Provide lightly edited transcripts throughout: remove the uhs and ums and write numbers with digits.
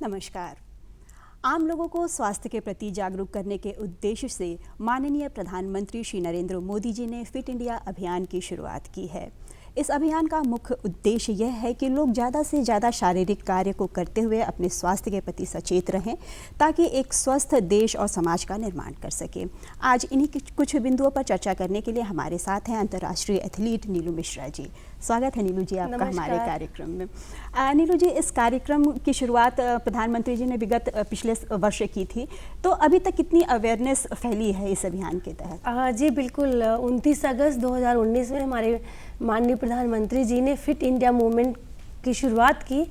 नमस्कार। आम लोगों को स्वास्थ्य के प्रति जागरूक करने के उद्देश्य से माननीय प्रधानमंत्री श्री नरेंद्र मोदी जी ने फिट इंडिया अभियान की शुरुआत की है। इस अभियान का मुख्य उद्देश्य यह है कि लोग ज़्यादा से ज़्यादा शारीरिक कार्य को करते हुए अपने स्वास्थ्य के प्रति सचेत रहें ताकि एक स्वस्थ देश और समाज का निर्माण कर सके। आज इन्हीं कुछ बिंदुओं पर चर्चा करने के लिए हमारे साथ हैं अंतर्राष्ट्रीय एथलीट नीलू मिश्रा जी। स्वागत है नीलू जी आपका हमारे कार्यक्रम में। नीलू जी, इस कार्यक्रम की शुरुआत प्रधानमंत्री जी ने विगत पिछले वर्ष की थी, तो अभी तक कितनी अवेयरनेस फैली है इस अभियान के तहत? जी बिल्कुल, 29 अगस्त 2019 में हमारे माननीय प्रधानमंत्री जी ने फिट इंडिया मूवमेंट की शुरुआत की,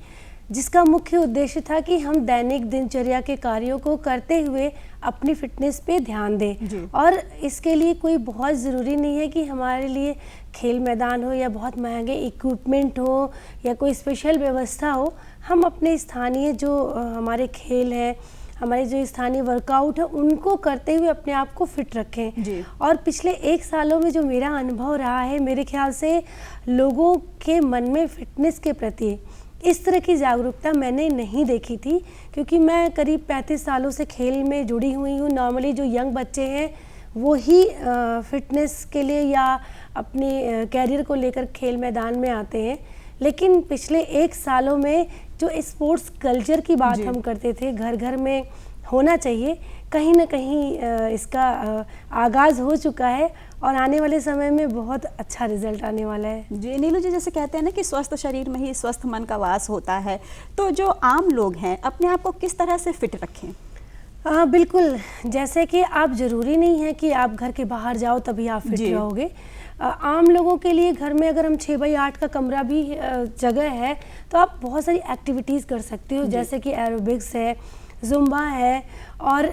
जिसका मुख्य उद्देश्य था कि हम दैनिक दिनचर्या के कार्यों को करते हुए अपनी फिटनेस पे ध्यान दें। और इसके लिए कोई बहुत ज़रूरी नहीं है कि हमारे लिए खेल मैदान हो या बहुत महंगे इक्विपमेंट हो या कोई स्पेशल व्यवस्था हो। हम अपने स्थानीय जो हमारे खेल हैं, हमारे जो स्थानीय वर्कआउट है, उनको करते हुए अपने आप को फिट रखें। और पिछले 1 सालों में जो मेरा अनुभव रहा है, मेरे ख्याल से लोगों के मन में फिटनेस के प्रति इस तरह की जागरूकता मैंने नहीं देखी थी, क्योंकि मैं करीब 35 सालों से खेल में जुड़ी हुई हूँ। नॉर्मली जो यंग बच्चे हैं वो ही फिटनेस के लिए या अपनी कैरियर को लेकर खेल मैदान में आते हैं, लेकिन पिछले 1 सालों में जो स्पोर्ट्स कल्चर की बात हम करते थे, घर घर में होना चाहिए, कहीं ना कहीं इसका आगाज़ हो चुका है और आने वाले समय में बहुत अच्छा रिजल्ट आने वाला है। जी नीलू जी, जैसे कहते हैं ना कि स्वस्थ शरीर में ही स्वस्थ मन का वास होता है, तो जो आम लोग हैं अपने आप को किस तरह से फिट रखें? बिल्कुल, जैसे कि आप ज़रूरी नहीं है कि आप घर के बाहर जाओ तभी आप फिट रहोगे। आम लोगों के लिए घर में अगर हम 6x8 का कमरा भी जगह है तो आप बहुत सारी एक्टिविटीज़ कर सकते हो, जैसे कि एरोबिक्स है, जुम्बा है और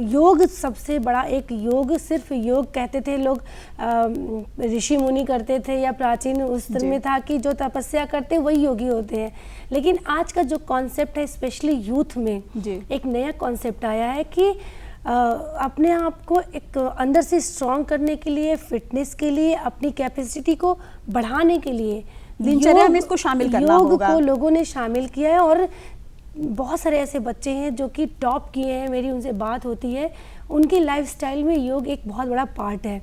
योग सबसे बड़ा। एक योग, सिर्फ योग कहते थे लोग, ऋषि मुनि करते थे या प्राचीन उस तरह में था कि जो तपस्या करते वही योगी होते हैं। लेकिन आज का जो कॉन्सेप्ट है, स्पेशली यूथ में एक नया कॉन्सेप्ट आया है कि अपने आप को एक अंदर से स्ट्रॉन्ग करने के लिए, फिटनेस के लिए, अपनी कैपेसिटी को बढ़ाने के लिए दिनचर्या में इसको शामिल करना होगा। योग को लोगों ने शामिल किया है और बहुत सारे ऐसे बच्चे हैं जो कि टॉप किए हैं, मेरी उनसे बात होती है, उनकी लाइफस्टाइल में योग एक बहुत बड़ा पार्ट है।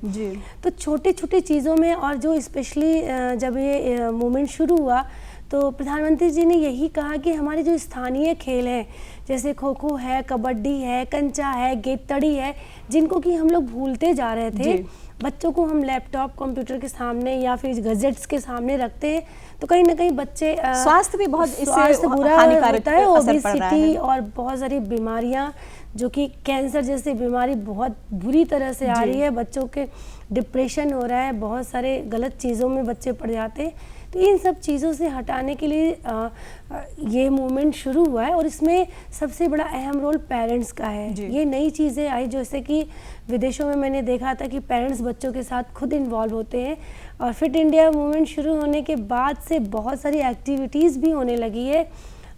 तो छोटे छोटे चीज़ों में, और जो स्पेशली जब ये मूवमेंट शुरू हुआ तो प्रधानमंत्री जी ने यही कहा कि हमारे जो स्थानीय खेल हैं, जैसे खो खो है, कबड्डी है, कंचा है, गेंदतड़ी है, जिनको कि हम लोग भूलते जा रहे थे। बच्चों को हम लैपटॉप, कंप्यूटर के सामने या फिर गैजेट्स के सामने रखते हैं तो कहीं ना कहीं बच्चे स्वास्थ्य भी बहुत इससे बुरा होता है। ओबेसिटी और बहुत सारी बीमारियां, जो कि कैंसर जैसी बीमारी बहुत बुरी तरह से आ रही है, बच्चों के डिप्रेशन हो रहा है, बहुत सारे गलत चीज़ों में बच्चे पड़ जाते हैं। तो इन सब चीज़ों से हटाने के लिए ये मूवमेंट शुरू हुआ है और इसमें सबसे बड़ा अहम रोल पेरेंट्स का है। ये नई चीज़ें आई, जैसे कि विदेशों में मैंने देखा था कि पेरेंट्स बच्चों के साथ खुद इन्वॉल्व होते हैं और फिट इंडिया मूवमेंट शुरू होने के बाद से बहुत सारी एक्टिविटीज़ भी होने लगी है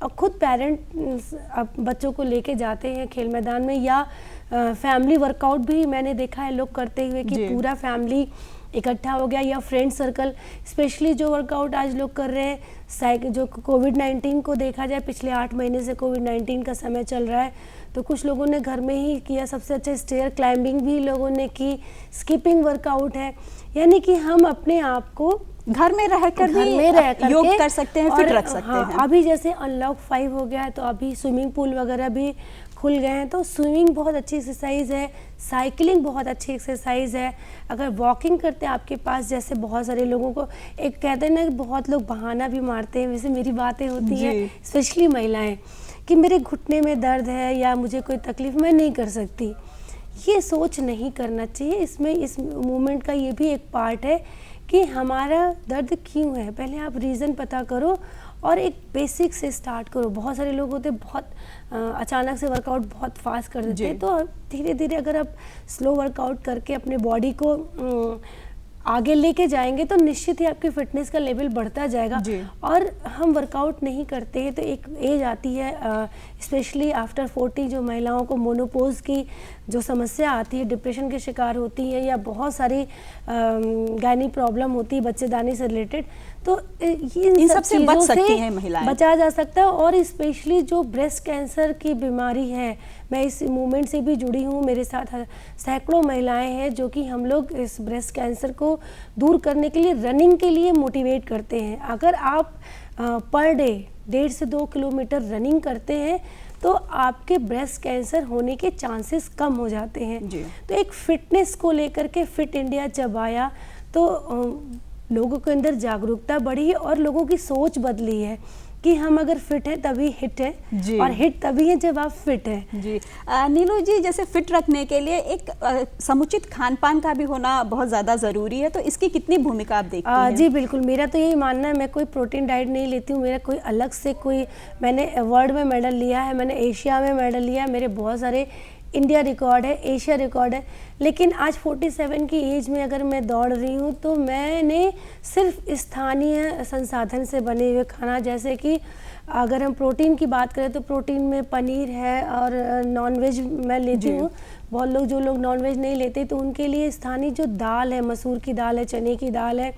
और खुद पेरेंट्स बच्चों को लेके जाते हैं खेल मैदान में, या फैमिली वर्कआउट भी मैंने देखा है लोग करते हुए कि पूरा फैमिली इकट्ठा हो गया, या फ्रेंड सर्कल। स्पेशली जो वर्कआउट आज लोग कर रहे हैं, जो कोविड-19 को देखा जाए, पिछले 8 महीने से कोविड-19 का समय चल रहा है, तो कुछ लोगों ने घर में ही किया। सबसे अच्छा स्टेयर क्लाइंबिंग भी लोगों ने की, स्किपिंग वर्कआउट है, यानी कि हम अपने आप को घर में रहकर योग कर सकते हैं, फिट रख सकते हैं। अभी जैसे अनलॉक 5 हो गया है तो अभी स्विमिंग पूल वगैरह भी खुल गए हैं, तो स्विमिंग बहुत अच्छी एक्सरसाइज है, साइकिलिंग बहुत अच्छी एक्सरसाइज है। अगर वॉकिंग करते हैं आपके पास, जैसे बहुत सारे लोगों को एक कहते हैं ना कि बहुत लोग बहाना भी मारते हैं, वैसे मेरी बातें होती हैं, स्पेशली महिलाएं, कि मेरे घुटने में दर्द है या मुझे कोई तकलीफ, मैं नहीं कर सकती। ये सोच नहीं करना चाहिए। इसमें इस मूवमेंट का ये भी एक पार्ट है कि हमारा दर्द क्यों है, पहले आप रीज़न पता करो और एक बेसिक से स्टार्ट करो। बहुत सारे लोग होते बहुत अचानक से वर्कआउट बहुत फास्ट कर देते हैं, तो धीरे धीरे अगर आप स्लो वर्कआउट करके अपने बॉडी को आगे लेके जाएंगे तो निश्चित ही आपकी फिटनेस का लेवल बढ़ता जाएगा। और हम वर्कआउट नहीं करते हैं तो एक एज आती है, स्पेशली आफ्टर 40, जो महिलाओं को मोनोपोज की जो समस्या आती है, डिप्रेशन के शिकार होती है या बहुत सारी गायनी प्रॉब्लम होती है बच्चेदानी से रिलेटेड, तो इन सब से बच सकती हैं महिलाएं, बचा जा सकता है। और स्पेशली जो ब्रेस्ट कैंसर की बीमारी है, मैं इस मूवमेंट से भी जुड़ी हूँ, मेरे साथ सैकड़ों महिलाएं हैं जो कि हम लोग इस ब्रेस्ट कैंसर को दूर करने के लिए रनिंग के लिए मोटिवेट करते हैं। अगर आप पर डे 1.5 से 2 किलोमीटर रनिंग करते हैं तो आपके ब्रेस्ट कैंसर होने के चांसेस कम हो जाते हैं जी। तो एक फिटनेस को लेकर के फिट इंडिया जब आया तो लोगों के अंदर जागरूकता बढ़ी और लोगों की सोच बदली है कि हम अगर फिट हैं तभी हिट है और हिट तभी है जब आप फिट हैं। जी नीलू जी, जैसे फिट रखने के लिए एक समुचित खान पान का भी होना बहुत ज़्यादा ज़रूरी है, तो इसकी कितनी भूमिका आप देखती हैं? जी बिल्कुल, मेरा तो यही मानना है। मैं कोई प्रोटीन डाइट नहीं लेती हूँ, मेरा कोई अलग से कोई, मैंने वर्ल्ड में मेडल लिया है, मैंने एशिया में मेडल लिया है, मेरे बहुत सारे इंडिया रिकॉर्ड है, एशिया रिकॉर्ड है, लेकिन आज 47 की एज में अगर मैं दौड़ रही हूँ तो मैंने सिर्फ स्थानीय संसाधन से बने हुए खाना, जैसे कि अगर हम प्रोटीन की बात करें तो प्रोटीन में पनीर है और नॉनवेज मैं लेती हूँ। बहुत लोग जो लोग नॉनवेज नहीं लेते तो उनके लिए स्थानीय जो दाल है, मसूर की दाल है, चने की दाल है,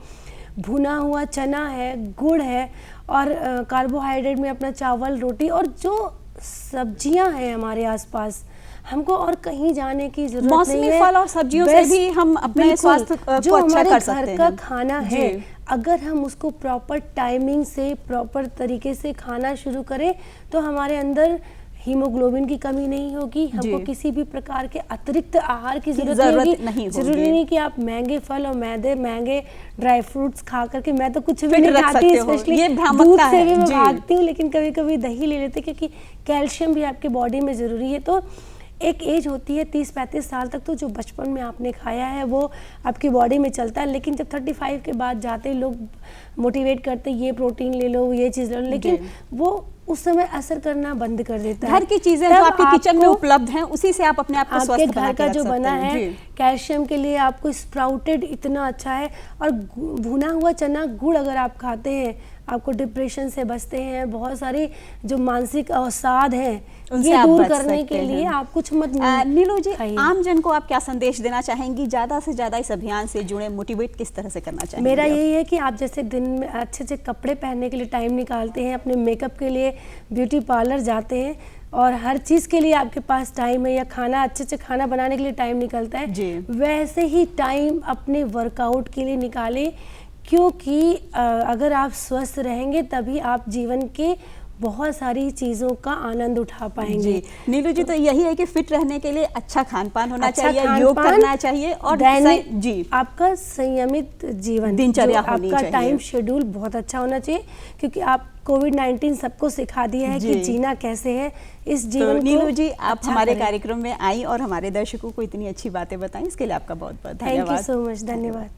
भुना हुआ चना है, गुड़ है और कार्बोहाइड्रेट में अपना चावल, रोटी और जो सब्जियां हैं हमारे आसपास, हमको और कहीं जाने की जरूरत नहीं है। मौसमी फल और सब्जियों से भी हम अपने स्वास्थ्य को जो अच्छा कर सकते हमारे हैं। घर का खाना है, अगर हम उसको प्रॉपर टाइमिंग से, प्रॉपर तरीके से खाना शुरू करें तो हमारे अंदर हीमोग्लोबिन की कमी नहीं होगी, हमको किसी भी प्रकार के अतिरिक्त आहार की जरूरत नहीं होगी। जरूरी नहीं कि आप महंगे फल और महंगे ड्राई फ्रूट्स खा करके, मैं तो कुछ भी नहीं खाती, स्पेशली दूध से भी मैं भागती हूँ, लेकिन कभी कभी दही ले लेते क्योंकि कैल्शियम भी आपके बॉडी में ज़रूरी है। तो एक एज होती है 30-35 साल तक, तो जो बचपन में आपने खाया है वो आपकी बॉडी में चलता है, लेकिन जब 35 के बाद जाते लोग मोटिवेट करते ये प्रोटीन ले लो, ये चीज़ ले लो, लेकिन वो उस समय असर करना बंद कर देता है। घर की चीजें जो आपके किचन में उपलब्ध हैं उसी से आप अपने आप को स्वस्थ बना के रख सकते हैं। घर का जो बना है कैल्शियम के लिए आपको स्प्राउटेड इतना अच्छा है, और भुना हुआ चना गुड़ अगर आप खाते हैं आपको डिप्रेशन से बचते हैं, बहुत सारी जो मानसिक अवसाद हैं ये दूर करने के लिए आप कुछ मत। नीलू जी, आम जन को आप क्या संदेश देना चाहेंगी? ज़्यादा से ज़्यादा इस अभियान से जुड़े, मोटिवेट किस तरह से करना चाहेंगी? मेरा यही है कि आप जैसे दिन में अच्छे अच्छे कपड़े पहनने के लिए टाइम निकालते हैं, अपने मेकअप के लिए ब्यूटी पार्लर जाते हैं और हर चीज़ के लिए आपके पास टाइम है, या खाना अच्छे से खाना बनाने के लिए टाइम निकलता है, वैसे ही टाइम अपने वर्कआउट के लिए निकालें, क्योंकि अगर आप स्वस्थ रहेंगे तभी आप जीवन के बहुत सारी चीज़ों का आनंद उठा पाएंगे। नीलू जी, तो यही है कि फिट रहने के लिए अच्छा खान पान होना चाहिए, योग करना चाहिए और आपका संयमित जीवन, दिनचर्या होनी चाहिए, आपका टाइम शेड्यूल बहुत अच्छा होना चाहिए, क्योंकि आप कोविड-19 सबको सिखा दिया है कि जीना कैसे है इस जीवन को। नीलू जी, आप हमारे कार्यक्रम में आई और हमारे दर्शकों को इतनी अच्छी बातें बताई, इसके लिए आपका बहुत बहुत धन्यवाद। थैंक यू सो मच, धन्यवाद।